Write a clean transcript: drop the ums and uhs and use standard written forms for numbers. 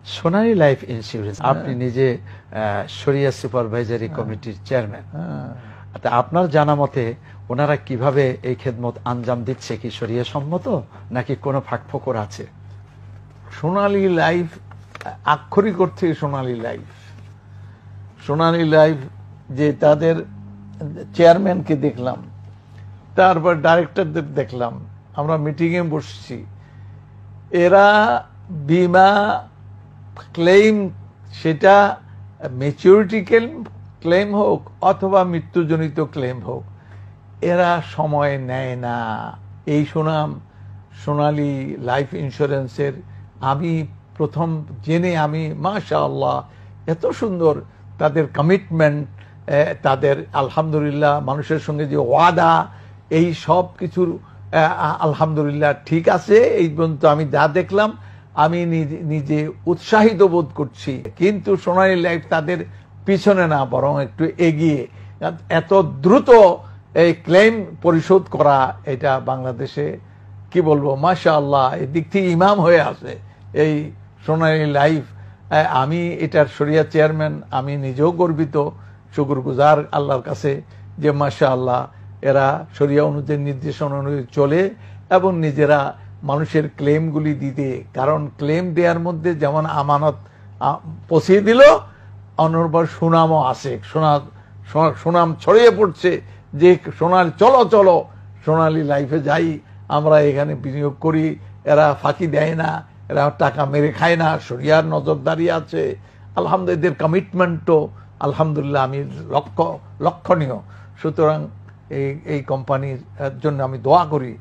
সোনালী life insurance, আপনি নিজে শরিয়া সুপারভাইজারি কমিটির চেয়ারম্যান, আপনার জানা মতে ওনারা কিভাবে এই খেদমত আঞ্জাম দিচ্ছে? কি শরিয়া সম্মত নাকি কোনো ফাঁকফোকর আছে? সোনালী লাইফ আক্ষরিক অর্থে সোনালী লাইফ, সোনালী লাইফ যে তাদের চেয়ারম্যানকে দেখলাম, তারপর ডাইরেক্টরদের দেখলাম, আমরা মিটিংয়ে বসছি, এরা বিমা ক্লেম, সেটা ম্যাচুরিটি ক্লেম হোক অথবা মৃত্যুজনিত ক্লেম হোক, এরা সময় নেয় না। এই সুনাম সোনালী লাইফ ইন্স্যুরেন্সের আমি প্রথম জেনে আমি মাশাআল্লাহ, এত সুন্দর তাদের কমিটমেন্ট, তাদের আলহামদুলিল্লাহ মানুষের সঙ্গে যে ওয়াদা, এই সব কিছুর আলহামদুলিল্লাহ ঠিক আছে। এই পর্যন্ত আমি যা দেখলাম আমি নিজে উৎসাহিত বোধ করছি। কিন্তু সোনালী লাইফ তাদের পিছনে না, বরং একটু এগিয়ে। এত দ্রুত এই ক্লেম পরিশোধ করা, এটা বাংলাদেশে কি বলবো মাশাআল্লাহ, এদিক থেকে ইমাম হয়ে আছে এই সোনালী লাইফ। আমি এটার শরিয়া চেয়ারম্যান, আমি নিজেও গর্বিত, শুকরগুজার আল্লাহর কাছে যে মাশাআল্লাহ এরা শরিয়া অনুযায়ী, নির্দেশনা অনুযায়ী চলে এবং নিজেরা মানুষের ক্লেমগুলি দিতে। কারণ ক্লেম দেওয়ার মধ্যে যেমন আমানত পৌঁছিয়ে দিল, অনর্বর সুনামও আছে, সুনাম ছড়িয়ে পড়ছে যে চলো চলো সোনালী লাইফে যাই, আমরা এখানে বিনিয়োগ করি, এরা ফাঁকি দেয় না, এরা টাকা মেরে খায় না, শরিয়ার নজরদারি আছে। আলহামদুলিল্লাহ এদের কমিটমেন্টও আলহামদুলিল্লাহ আমি লক্ষণীয়। সুতরাং এই কোম্পানির জন্য আমি দোয়া করি